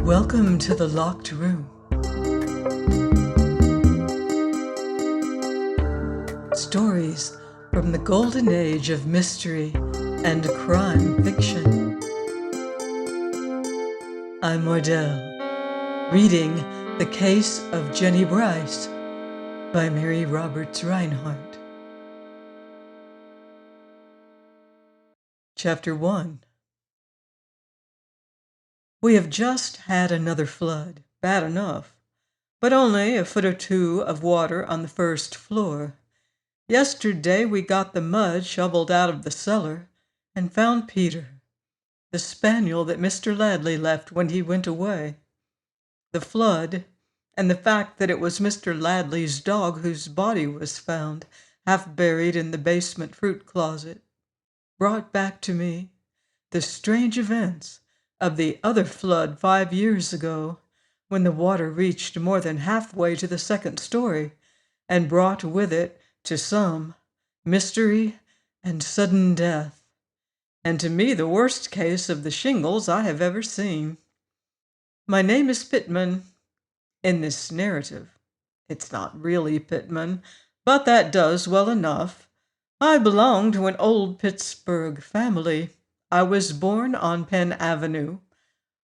Welcome to the locked room. Stories from the golden age of mystery and crime fiction. I'm Mordell, reading The Case of Jennie Brice by Mary Roberts Reinhardt. Chapter 1. We have just had another flood, bad enough, but only a foot or two of water on the first floor. Yesterday we got the mud shoveled out of the cellar and found Peter, the spaniel that Mr. Ladley left when he went away. The flood, and the fact that it was Mr. Ladley's dog whose body was found, half buried in the basement fruit closet, brought back to me the strange events of the other flood 5 years ago, when the water reached more than halfway to the second story and brought with it, to some, mystery and sudden death, and to me the worst case of the shingles I have ever seen. My name is Pittman in this narrative. It's not really Pittman, but that does well enough. I belong to an old Pittsburgh family. I was born on Penn Avenue,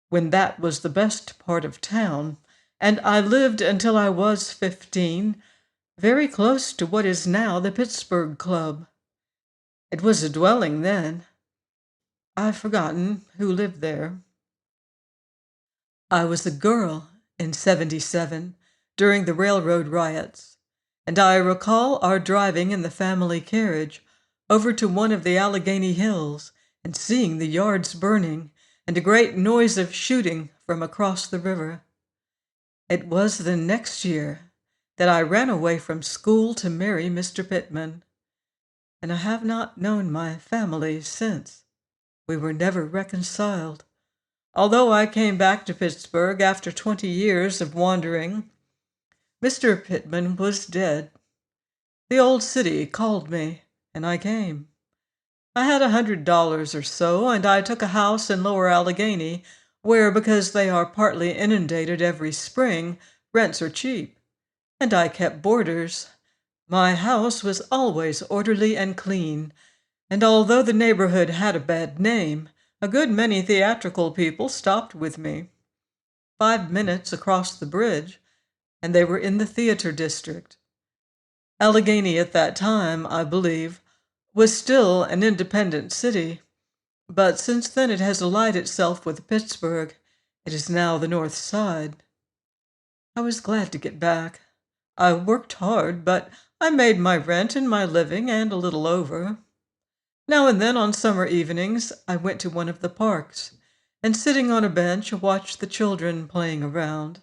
when that was the best part of town, and I lived until I was 15, very close to what is now the Pittsburgh Club. It was a dwelling then. I've forgotten who lived there. I was a girl in '77, during the railroad riots, and I recall our driving in the family carriage over to one of the Allegheny Hills and seeing the yards burning and a great noise of shooting from across the river. It was the next year that I ran away from school to marry Mr. Pittman, and I have not known my family since. We were never reconciled, although I came back to Pittsburgh after 20 years of wandering. Mr. Pittman was dead. The old city called me, and I came. I had $100 or so, and I took a house in Lower Allegheny, where, because they are partly inundated every spring, rents are cheap. And I kept boarders. My house was always orderly and clean, and although the neighborhood had a bad name, a good many theatrical people stopped with me. 5 minutes across the bridge, and they were in the theater district. Allegheny at that time, I believe, was still an independent city, but since then it has allied itself with Pittsburgh. It is now the North Side. I was glad to get back. I worked hard, but I made my rent and my living and a little over. Now and then on summer evenings I went to one of the parks, and sitting on a bench watched the children playing around,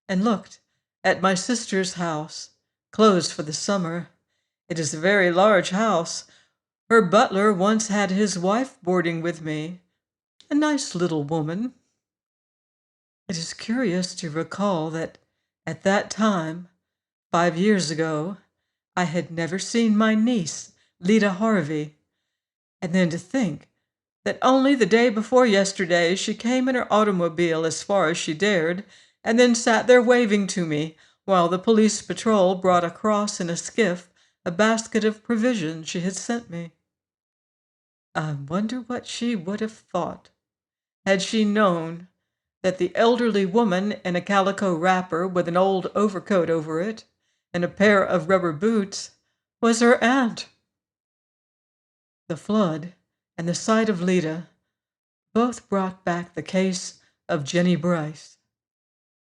and looked at my sister's house, closed for the summer. It is a very large house. Her butler once had his wife boarding with me, a nice little woman. It is curious to recall that at that time, 5 years ago, I had never seen my niece, Lida Harvey, and then to think that only the day before yesterday she came in her automobile as far as she dared, and then sat there waving to me while the police patrol brought across in a skiff a basket of provisions she had sent me. I wonder what she would have thought had she known that the elderly woman in a calico wrapper with an old overcoat over it and a pair of rubber boots was her aunt. The flood and the sight of Lida both brought back the case of Jennie Brice.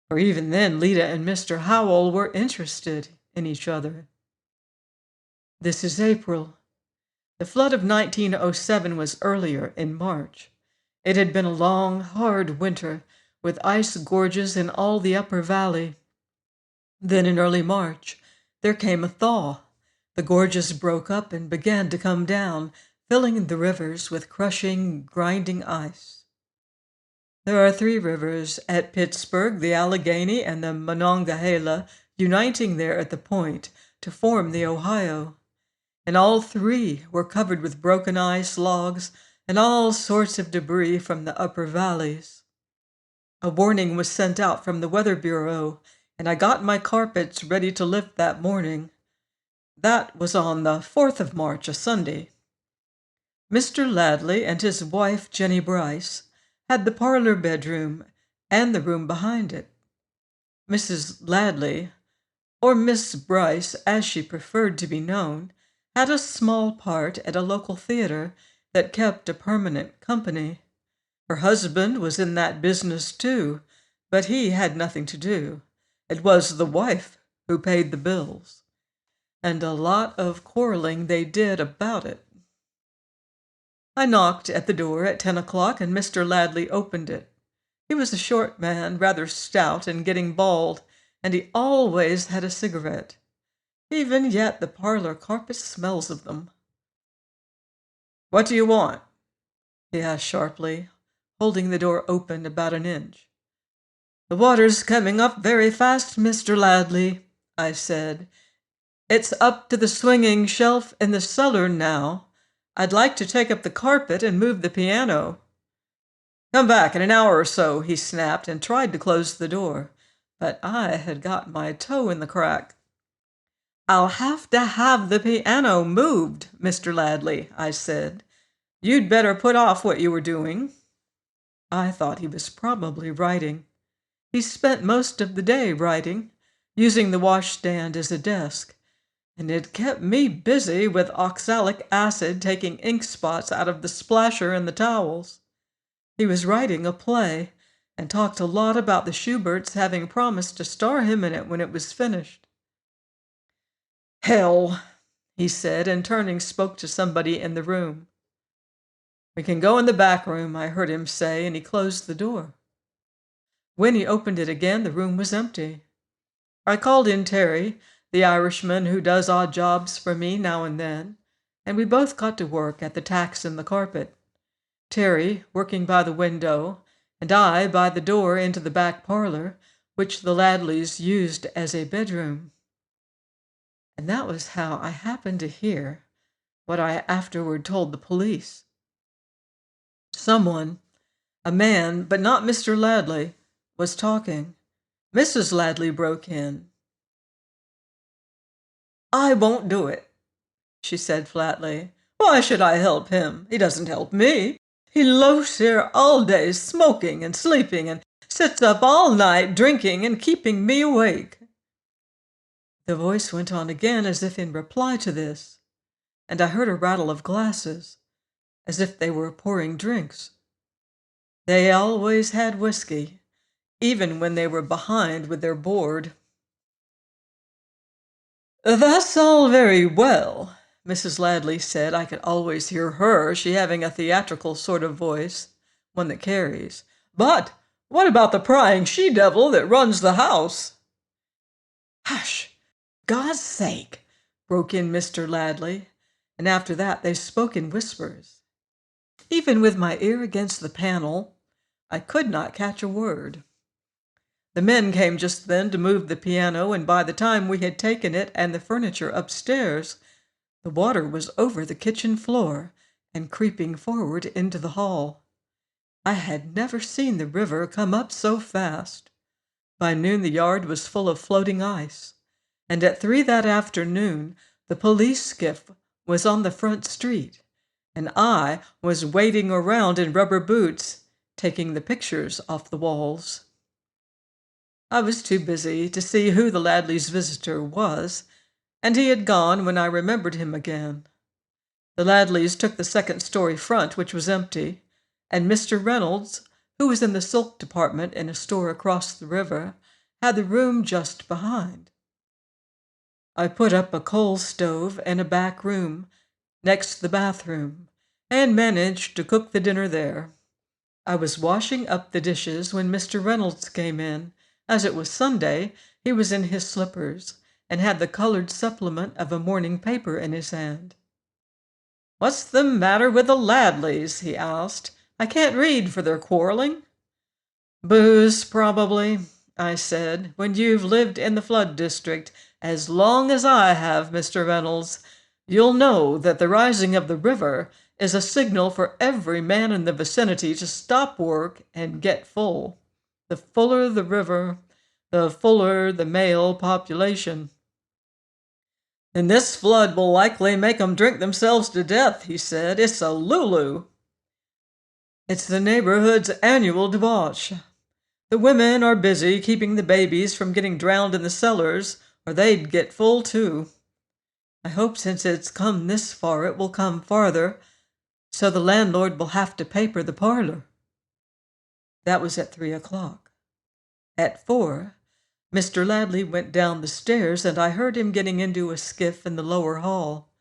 For even then Lida and Mr. Howell were interested in each other. This is April. The flood of 1907 was earlier, in March. It had been a long, hard winter, with ice gorges in all the upper valley. Then in early March, there came a thaw. The gorges broke up and began to come down, filling the rivers with crushing, grinding ice. There are 3 rivers at Pittsburgh, the Allegheny and the Monongahela, uniting there at the point to form the Ohio, and all 3 were covered with broken ice, logs, and all sorts of debris from the upper valleys. A warning was sent out from the Weather Bureau, and I got my carpets ready to lift that morning. That was on the 4th of March, a Sunday. Mr. Ladley and his wife, Jennie Brice, had the parlor bedroom and the room behind it. Mrs. Ladley, or Miss Brice as she preferred to be known, had a small part at a local theater that kept a permanent company. Her husband was in that business too, but he had nothing to do. It was the wife who paid the bills, and a lot of quarreling they did about it. I knocked at the door at 10 o'clock, and Mr. Ladley opened it. He was a short man, rather stout and getting bald, and he always had a cigarette. Even yet the parlor carpet smells of them. "What do you want?" he asked sharply, holding the door open about an inch. "The water's coming up very fast, Mr. Ladley," I said. "It's up to the swinging shelf in the cellar now. I'd like to take up the carpet and move the piano." "Come back in an hour or so," he snapped, and tried to close the door, but I had got my toe in the crack. "I'll have to have the piano moved, Mr. Ladley," I said. "You'd better put off what you were doing." I thought he was probably writing. He spent most of the day writing, using the washstand as a desk, and it kept me busy with oxalic acid taking ink spots out of the splasher and the towels. He was writing a play, and talked a lot about the Schuberts having promised to star him in it when it was finished. "Hell," he said, and turning spoke to somebody in the room. "We can go in the back room," I heard him say, and he closed the door. When he opened it again, the room was empty. I called in Terry, the Irishman who does odd jobs for me now and then, and we both got to work at the tacks in the carpet. Terry working by the window, and I by the door into the back parlor, which the Ladleys used as a bedroom. And that was how I happened to hear what I afterward told the police. Someone, a man, but not Mr. Ladley, was talking. Mrs. Ladley broke in. "I won't do it," she said flatly. "Why should I help him? He doesn't help me. He loafs here all day, smoking and sleeping, and sits up all night drinking and keeping me awake." The voice went on again as if in reply to this, and I heard a rattle of glasses, as if they were pouring drinks. They always had whiskey, even when they were behind with their board. "That's all very well," Mrs. Ladley said. I could always hear her, she having a theatrical sort of voice, one that carries. "But what about the prying she-devil that runs the house?" "Hush! God's sake!" broke in Mr. Ladley, and after that they spoke in whispers. Even with my ear against the panel, I could not catch a word. The men came just then to move the piano, and by the time we had taken it and the furniture upstairs, the water was over the kitchen floor and creeping forward into the hall. I had never seen the river come up so fast. By noon the yard was full of floating ice, and at 3 that afternoon the police skiff was on the front street, and I was wading around in rubber boots, taking the pictures off the walls. I was too busy to see who the Ladleys' visitor was, and he had gone when I remembered him again. The Ladleys took the second-story front, which was empty, and Mr. Reynolds, who was in the silk department in a store across the river, had the room just behind. I put up a coal stove in a back room next the bathroom, and managed to cook the dinner there. I was washing up the dishes when Mr. Reynolds came in. As it was Sunday, he was in his slippers, and had the colored supplement of a morning paper in his hand. "What's the matter with the Ladleys?" he asked. "I can't read for their quarreling." "Booze, probably," I said. "When you've lived in the flood district as long as I have, Mr. Reynolds, you'll know that the rising of the river is a signal for every man in the vicinity to stop work and get full. The fuller the river, the fuller the male population. And this flood will likely make 'em drink themselves to death, he said. It's a Lulu. It's the neighborhood's annual debauch. The women are busy keeping the babies from getting drowned in the cellars, or they'd get full too. I hope since it's come this far it will come farther, so the landlord will have to paper the parlor. That was at 3 o'clock. At 4, Mr. Ladley went down the stairs, and I heard him getting into a skiff in the lower hall.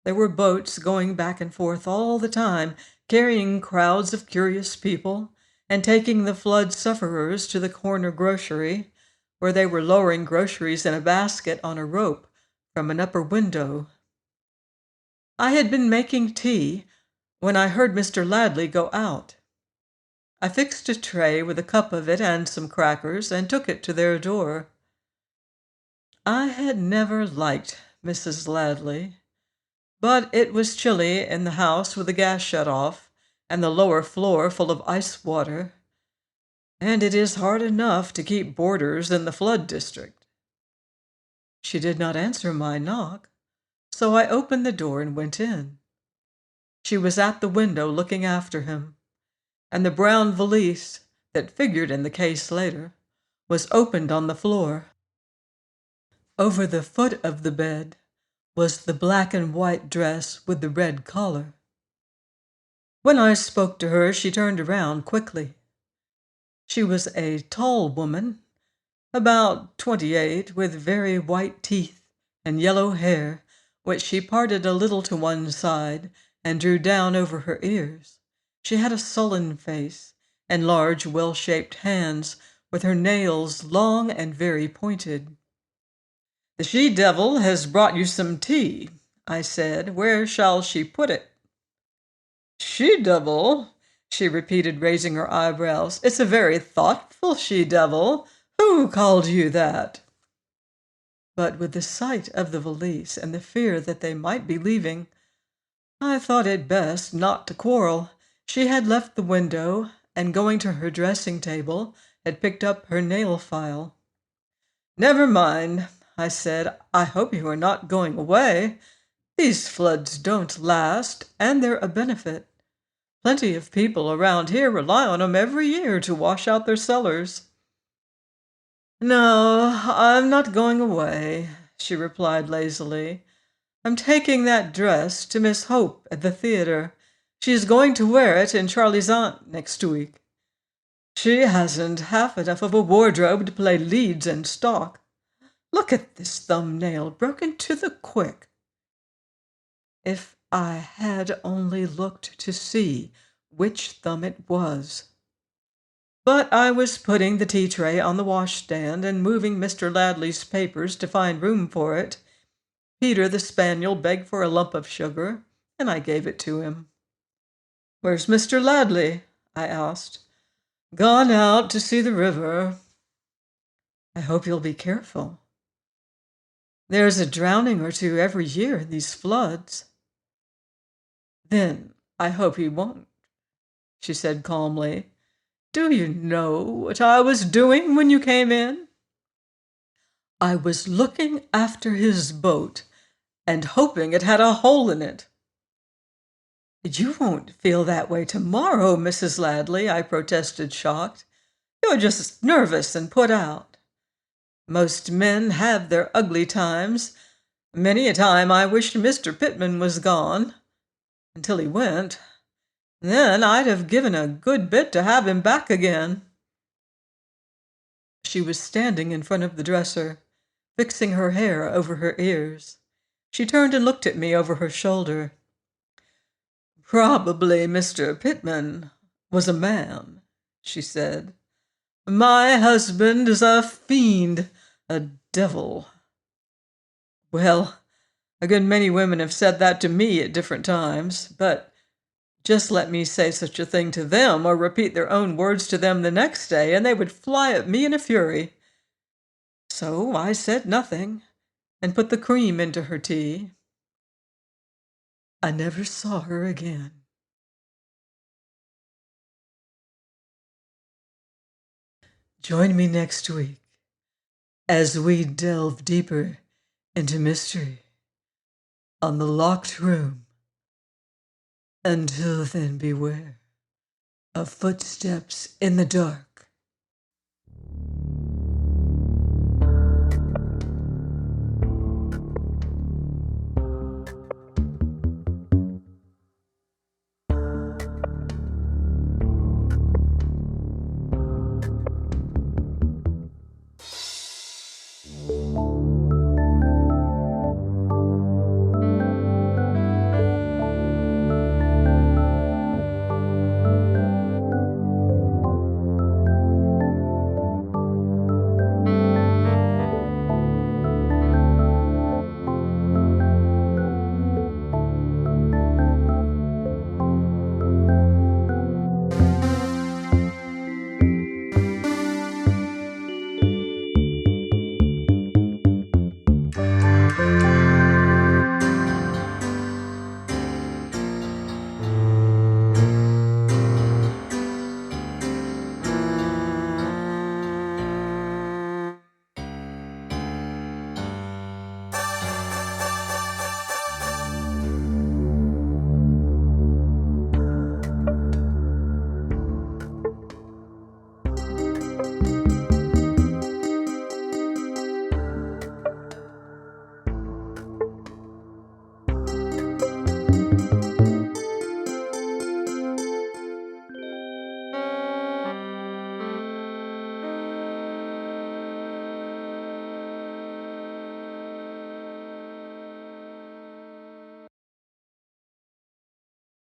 There were boats going back and forth all the time, carrying crowds of curious people, and taking the flood sufferers to the corner grocery, where they were lowering groceries in a basket on a rope from an upper window. I had been making tea when I heard Mr. Ladley go out. I fixed a tray with a cup of it and some crackers and took it to their door. I had never liked Mrs. Ladley, but it was chilly in the house with the gas shut off and the lower floor full of ice water, and it is hard enough to keep boarders in the flood district. She did not answer my knock, so I opened the door and went in. She was at the window looking after him, and the brown valise that figured in the case later was opened on the floor. Over the foot of the bed was the black and white dress with the red collar. When I spoke to her, she turned around quickly. She was a tall woman, about 28, with very white teeth and yellow hair, which she parted a little to one side and drew down over her ears. She had a sullen face and large, well-shaped hands, with her nails long and very pointed. "The she-devil has brought you some tea," I said. "Where shall she put it?" "She-devil?" she repeated, raising her eyebrows. "It's a very thoughtful she-devil. Who called you that?" But with the sight of the valise and the fear that they might be leaving, I thought it best not to quarrel. She had left the window, and going to her dressing table, had picked up her nail file. "Never mind," I said. "I hope you are not going away. These floods don't last, and they're a benefit. Plenty of people around here rely on 'em every year to wash out their cellars." "No, I'm not going away," she replied lazily. "I'm taking that dress to Miss Hope at the theater. She's going to wear it in Charlie's aunt next week. She hasn't half enough of a wardrobe to play leads and stock. Look at this thumbnail, broken to the quick." If I had only looked to see which thumb it was. But I was putting the tea tray on the washstand and moving Mr. Ladley's papers to find room for it. Peter the spaniel begged for a lump of sugar, and I gave it to him. "Where's Mr. Ladley?" I asked. "Gone out to see the river." "I hope you'll be careful." "There's a drowning or two every year in these floods." "Then I hope he won't," she said calmly. "Do you know what I was doing when you came in?" "I was looking after his boat and hoping it had a hole in it." "You won't feel that way tomorrow, Mrs. Ladley," I protested, shocked. "You're just nervous and put out. Most men have their ugly times. Many a time I wished Mr. Pittman was gone, until he went. Then I'd have given a good bit to have him back again." She was standing in front of the dresser, fixing her hair over her ears. She turned and looked at me over her shoulder. "Probably Mr. Pittman was a man," she said. "My husband is a fiend, a devil." Well, a good many women have said that to me at different times, but just let me say such a thing to them or repeat their own words to them the next day, and they would fly at me in a fury. So I said nothing and put the cream into her tea. I never saw her again. Join me next week as we delve deeper into mystery on The Locked Room. Until then, beware of footsteps in the dark.